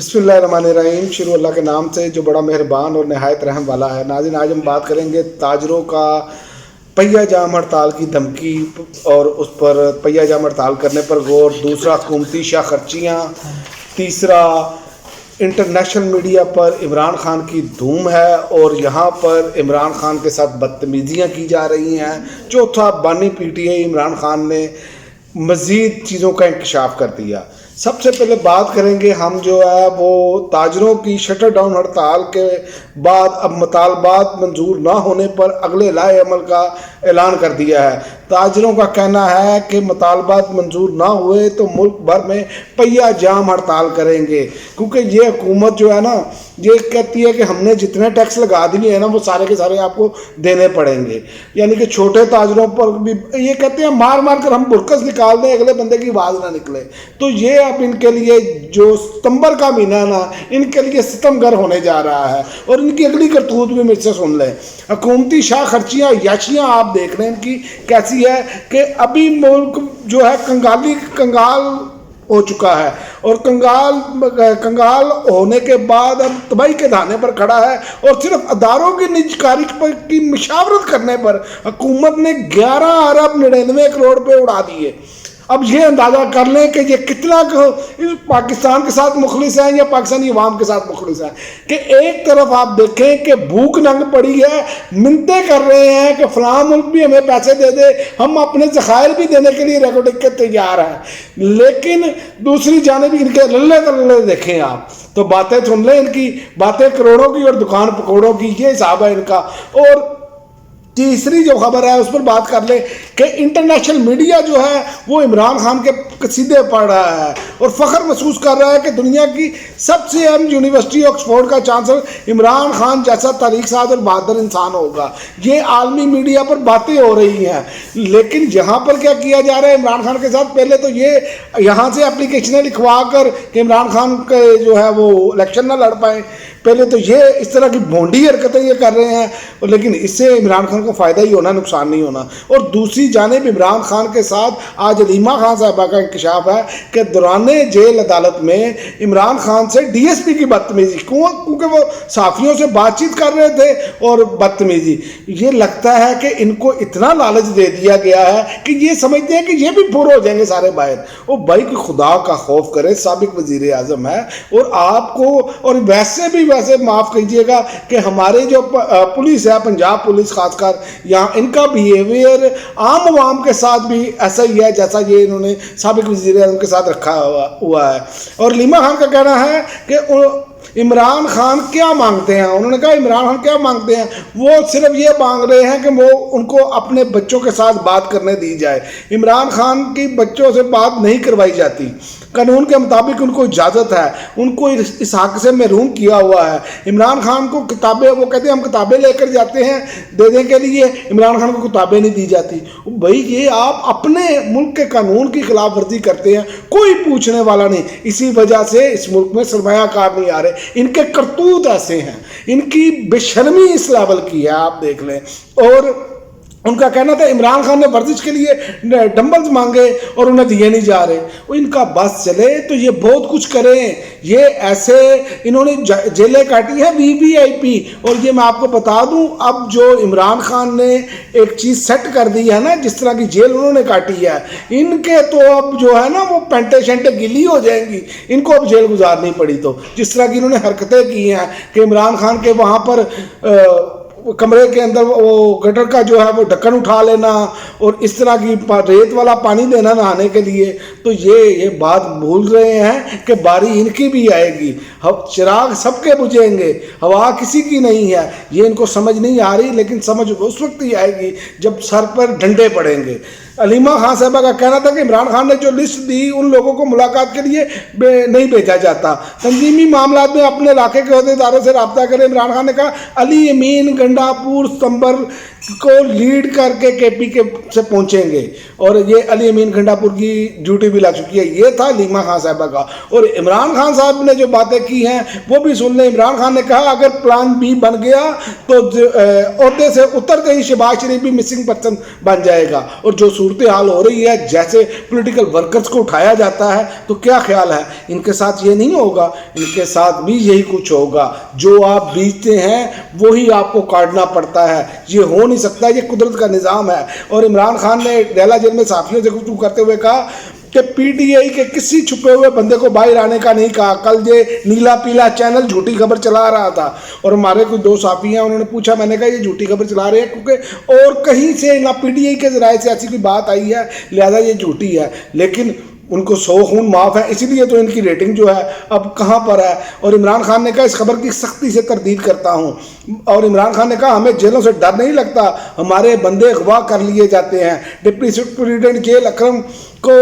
बिस्मिल्लाहिर्रहमानिर्रहीम। शुरू अल्लाह के नाम से जो बड़ा मेहरबान और नहायत रहम वाला है। नाज़रीन, आज हम बात करेंगे ताजरों का पहिया जाम हड़ताल की धमकी और उस पर पहिया जाम हड़ताल करने पर गौर। दूसरा, हुकूमती शाह खर्चियाँ। तीसरा, इंटरनेशनल मीडिया पर इमरान खान की धूम है और यहाँ पर इमरान खान के साथ बदतमीज़ियाँ की जा रही हैं। चौथा, बानी PTI इमरान खान ने मज़ीद चीज़ों का इंकशाफ कर दिया। सबसे पहले बात करेंगे हम जो है वो ताजरों की शटर डाउन हड़ताल के बाद अब मुतालबात मंजूर ना होने पर अगले लाए अमल का ऐलान कर दिया है। ताजरों का कहना है कि मुतालबात मंजूर ना हुए तो मुल्क भर में पहिया जाम हड़ताल करेंगे, क्योंकि ये हुकूमत जो है ना, ये कहती है कि हमने जितने टैक्स लगा दिए हैं ना वो सारे के सारे आपको देने पड़ेंगे। यानी कि छोटे ताजरों पर भी ये कहते हैं मार मार कर हम बुरकस निकाल दें, अगले बंदे की आवाज़ ना निकले। तो ये अब इनके लिए जो सितंबर का महीना है ना, इनके लिए सितमगर होने जा रहा है और इनकी अगली करतूत भी मुझसे सुन लें। हुकूमती शाह खर्चियाँ याशियाँ आप देख रहे हैं इनकी कैसी है कि अभी मुल्क जो है कंगाल हो चुका है और कंगाल होने के बाद अब तबाही के धाने पर खड़ा है और सिर्फ अदारों की निजकारी की मशावरत करने पर हुकूमत ने 11 अरब 99 करोड़ रुपये उड़ा दिए। अब ये अंदाज़ा कर लें कि ये कितना इस पाकिस्तान के साथ मुखलिस हैं या पाकिस्तानी अवाम के साथ मुखलिस हैं कि एक तरफ आप देखें कि भूख नंग पड़ी है, मिन्नतें कर रहे हैं कि फलां मुल्क भी हमें पैसे दे दे, हम अपने ज़खायर भी देने के लिए रेकॉर्ड के तैयार हैं, लेकिन दूसरी जानिब इनके लल्ले देखें आप तो बातें सुन लें, इनकी बातें करोड़ों की और दुकान पकौड़ों की, ये हिसाब है इनका। और तीसरी जो खबर है उस पर बात कर ले कि इंटरनेशनल मीडिया जो है वो इमरान खान के कसीदे पढ़ रहा है और फ़ख्र महसूस कर रहा है कि दुनिया की सबसे अहम यूनिवर्सिटी ऑक्सफोर्ड का चांसलर इमरान खान जैसा तारीख साज और बहादुर इंसान होगा। ये आलमी मीडिया पर बातें हो रही हैं, लेकिन यहाँ पर क्या किया जा रहा है इमरान खान के साथ? पहले तो ये यहाँ से एप्लीकेशनें लिखवा कर कि इमरान खान के जो है वो इलेक्शन ना लड़ पाए, पहले तो ये इस तरह की भोंडी हरकतें ये कर रहे हैं, लेकिन इससे इमरान खान को फ़ायदा ही होना, नुकसान नहीं होना। और दूसरी जानिब इमरान खान के साथ आज अलीमा खान साहबा का इंकशाफ है कि दौराने जेल अदालत में इमरान खान से DSP की बदतमीज़ी, क्योंकि वो साफ़ियों से बातचीत कर रहे थे और बदतमीज़ी। ये लगता है कि इनको इतना लालच दे दिया गया है कि ये समझते हैं कि ये भी पूरे हो जाएंगे सारे बाहर। वो भाई कि खुदा का खौफ करे, साबिक वज़ीर आज़म है और आपको, और वैसे माफ़ कीजिएगा कि हमारे जो पुलिस है, पंजाब पुलिस खासकर, यहाँ इनका बिहेवियर आम आवाम के साथ भी ऐसा ही है जैसा ये इन्होंने साबिक वज़ीर आज़म के साथ रखा हुआ है। और लीमा खान का कहना है कि इमरान खान क्या मांगते हैं, उन्होंने कहा इमरान खान क्या मांगते हैं, वो सिर्फ ये मांग रहे हैं कि वो उनको अपने बच्चों के साथ बात करने दी जाए। इमरान खान की बच्चों से बात नहीं करवाई जाती, कानून के मुताबिक उनको इजाज़त है, उनको इस हक़ से महरूम किया हुआ है। इमरान खान को किताबें, वो कहते हैं हम किताबें लेकर जाते हैं देने के लिए, इमरान खान को किताबें नहीं दी जाती। भाई ये आप अपने मुल्क के कानून की खिलाफ वर्जी करते हैं, कोई पूछने वाला नहीं। इसी वजह से इस मुल्क में सरमायाकार नहीं आ रहे। इनके करतूत ऐसे हैं, इनकी बेशर्मी इस लेवल की है, आप देख लें। और उनका कहना था इमरान खान ने वर्जिश के लिए डंबल्स मांगे और उन्हें दिए नहीं जा रहे। वो इनका बस चले तो ये बहुत कुछ करें, ये ऐसे इन्होंने जेलें काटी हैं VVIP। और ये मैं आपको बता दूं, अब जो इमरान खान ने एक चीज़ सेट कर दी है ना, जिस तरह की जेल उन्होंने काटी है, इनके तो अब जो है ना वो पेंटे शेंटे गिली हो जाएंगी, इनको अब जेल गुजारनी पड़ी। तो जिस तरह की इन्होंने हरकतें की हैं कि इमरान खान के वहाँ पर कमरे के अंदर वो गटर का जो है वो ढक्कन उठा लेना और इस तरह की रेत वाला पानी देना नहाने के लिए, तो ये बात भूल रहे हैं कि बारी इनकी भी आएगी। चिराग सबके बुझेंगे, हवा किसी की नहीं है। ये इनको समझ नहीं आ रही, लेकिन समझ उस वक्त ही आएगी जब सर पर डंडे पड़ेंगे। अलीमा खान साहबा का कहना था कि इमरान खान ने जो लिस्ट दी उन लोगों को मुलाकात के लिए नहीं भेजा जाता, तंजीमी मामला में अपने इलाके के अहदेदारों से रब्ता करें। इमरान खान ने कहा अली अमीन गंडापुर सितंबर को लीड करके KP के से पहुंचेंगे और ये अली अमीन गंडापुर की ड्यूटी भी ला चुकी है। ये था लीमा खान साहबा का। और इमरान खान साहब ने जो बातें की हैं वो भी सुन लें। इमरान खान ने कहा अगर प्लान B बन गया तो ओहदे से उतरते ही शहबाज शरीफ भी मिसिंग पर्सन बन जाएगा और जो صورتحال ہو رہی ہے, جیسے پولیٹیکل ورکرز کو اٹھایا جاتا ہے, تو کیا خیال ہے ان کے ساتھ یہ نہیں ہوگا؟ ان کے ساتھ بھی یہی کچھ ہوگا. جو آپ بیچتے ہیں وہی آپ کو کاٹنا پڑتا ہے. یہ ہو نہیں سکتا, یہ قدرت کا نظام ہے. اور عمران خان نے ڈیلا جیل میں صحافیوں سے گفتگو کرتے ہوئے کہا کہ پی ٹی آئی کے کسی چھپے ہوئے بندے کو باہر آنے کا نہیں کہا. کل یہ نیلا پیلا چینل جھوٹی خبر چلا رہا تھا, اور ہمارے کوئی دو صحافی ہیں, انہوں نے پوچھا, میں نے کہا یہ جھوٹی خبر چلا رہے ہیں کیونکہ اور کہیں سے نہ پی ٹی آئی کے ذرائع سے ایسی کوئی بات آئی ہے, لہذا یہ جھوٹی ہے. لیکن ان کو 100 خون معاف ہے, اسی لیے تو ان کی ریٹنگ جو ہے اب کہاں پر ہے. اور عمران خان نے کہا اس خبر کی سختی سے تردید کرتا ہوں. اور عمران خان نے کہا ہمیں جیلوں سے ڈر نہیں لگتا, ہمارے بندے اغوا کر لیے جاتے ہیں. ڈپٹی سپرنٹینڈنٹ جیل اکرم کو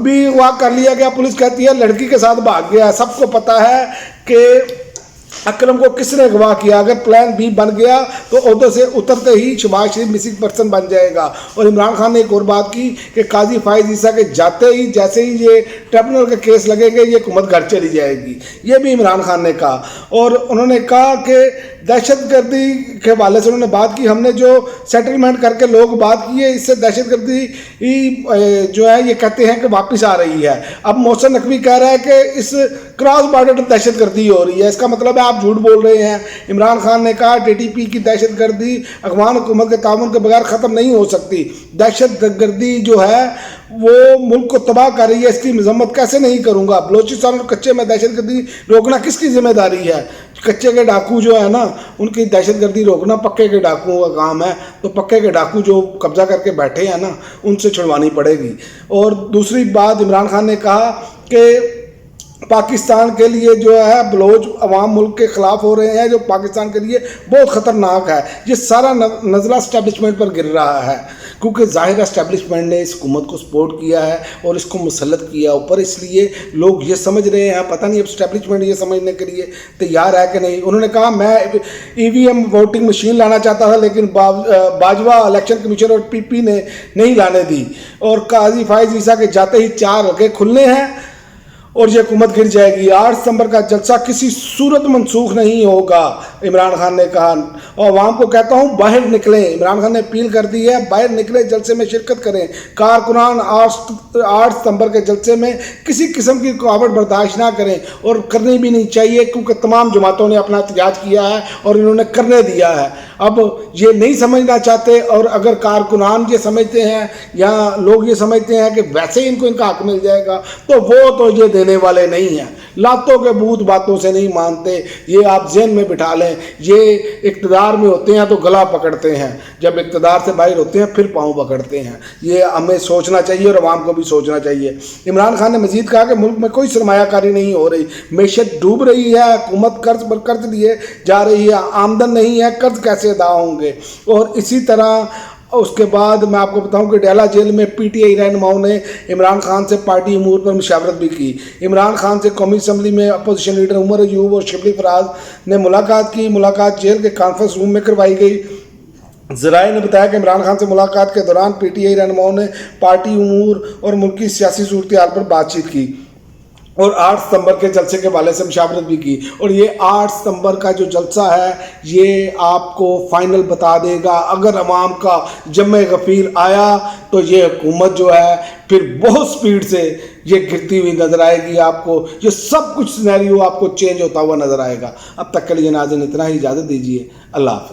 بھی اغوا کر لیا گیا. پولیس کہتی ہے لڑکی کے ساتھ بھاگ گیا. سب کو پتا ہے کہ اکرم کو کس نے اغوا کیا. اگر پلان بی بن گیا تو عہدے سے اترتے ہی شہباز شریف مسنگ پرسن بن جائے گا. اور عمران خان نے ایک اور بات کی کہ قاضی فائز عیسیٰ کے جاتے ہی جیسے ہی یہ ٹریبونل کا کیس لگے گا یہ حکومت گھر چلی جائے گی. یہ بھی عمران خان نے کہا. اور انہوں نے کہا کہ دہشت گردی کے حوالے سے انہوں نے بات کی, ہم نے جو سیٹلمنٹ کر کے لوگ بات کی ہے اس سے دہشت گردی جو ہے یہ کہتے ہیں کہ واپس آ رہی ہے. اب محسن نقوی کہہ رہا ہے کہ اس کراس بارڈر دہشت گردی ہو رہی ہے, اس کا مطلب ہے آپ جھوٹ بول رہے ہیں. عمران خان نے کہا ٹی ٹی پی کی دہشت گردی افغان حکومت کے تعاون کے بغیر ختم نہیں ہو سکتی. دہشت گردی جو ہے وہ ملک کو تباہ کر رہی ہے, اس کی مذمت کیسے نہیں کروں گا. بلوچستان اور کچے میں دہشت گردی روکنا کس کی ذمہ داری ہے؟ کچے کے ڈاکو جو ہے نا ان کی دہشت گردی روکنا پکے کے ڈاکوؤں کا کام ہے. تو پکے کے ڈاکو جو قبضہ کر کے بیٹھے ہیں نا ان سے چھڑوانی پڑے گی. اور دوسری بات عمران خان نے کہا کہ پاکستان کے لیے جو ہے بلوچ عوام ملک کے خلاف ہو رہے ہیں جو پاکستان کے لیے بہت خطرناک ہے. یہ سارا نزلہ اسٹیبلشمنٹ پر گر رہا ہے کیونکہ ظاہر اسٹیبلشمنٹ نے اس حکومت کو سپورٹ کیا ہے اور اس کو مسلط کیا اوپر, اس لیے لوگ یہ سمجھ رہے ہیں. پتہ نہیں اب اسٹیبلشمنٹ یہ سمجھنے کے لیے تیار ہے کہ نہیں. انہوں نے کہا میں ای وی ایم ووٹنگ مشین لانا چاہتا تھا لیکن باجوہ الیکشن کمیشن اور پی پی نے نہیں لانے دی. اور قاضی فائز عیسیٰ کے جاتے ہی 4 حلقے کھلنے ہیں اور یہ حکومت گر جائے گی. 8 ستمبر کا جلسہ کسی صورت منسوخ نہیں ہوگا عمران خان نے کہا. اور عوام کو کہتا ہوں باہر نکلیں. عمران خان نے اپیل کر دی ہے باہر نکلیں, جلسے میں شرکت کریں. کارکنان 8 ستمبر کے جلسے میں کسی قسم کی رکاوٹ برداشت نہ کریں اور کرنی بھی نہیں چاہیے کیونکہ تمام جماعتوں نے اپنا احتجاج کیا ہے اور انہوں نے کرنے دیا ہے. اب یہ نہیں سمجھنا چاہتے, اور اگر کارکنان یہ سمجھتے ہیں یا لوگ یہ سمجھتے ہیں کہ ویسے ہی ان کا حق مل جائے گا تو وہ تو یہ دینے والے نہیں ہیں. لاتوں کے بھوت باتوں سے نہیں مانتے, یہ آپ ذہن میں بٹھا لیں. یہ اقتدار میں ہوتے ہیں تو گلا پکڑتے ہیں, جب اقتدار سے باہر ہوتے ہیں پھر پاؤں پکڑتے ہیں. یہ ہمیں سوچنا چاہیے اور عوام کو بھی سوچنا چاہیے. عمران خان نے مزید کہا کہ ملک میں کوئی سرمایہ کاری نہیں ہو رہی, معیشت ڈوب رہی ہے, حکومت قرض پر قرض لیے جا رہی ہے, آمدن نہیں ہے, قرض کیسے ادا ہوں گے. اور اسی طرح اس کے بعد میں آپ کو بتاؤں کہ ڈیلا جیل میں پی ٹی آئی رہنماؤں نے عمران خان سے پارٹی امور پر مشاورت بھی کی. عمران خان سے قومی اسمبلی میں اپوزیشن لیڈر عمر ایوب اور شبلی فراز نے ملاقات کی. ملاقات جیل کے کانفرنس روم میں کروائی گئی. ذرائع نے بتایا کہ عمران خان سے ملاقات کے دوران پی ٹی آئی رہنماؤں نے پارٹی امور اور ملکی سیاسی صورتحال پر بات چیت کی اور 8 ستمبر کے جلسے کے حوالے سے مشاورت بھی کی. اور یہ 8 ستمبر کا جو جلسہ ہے یہ آپ کو فائنل بتا دے گا. اگر عوام کا جمع غفیر آیا تو یہ حکومت جو ہے پھر بہت سپیڈ سے یہ گرتی ہوئی نظر آئے گی. آپ کو یہ سب کچھ سینیریو آپ کو چینج ہوتا ہوا نظر آئے گا. اب تک کے لیے ناظرین اتنا ہی, اجازت دیجیے. اللہ حافظ.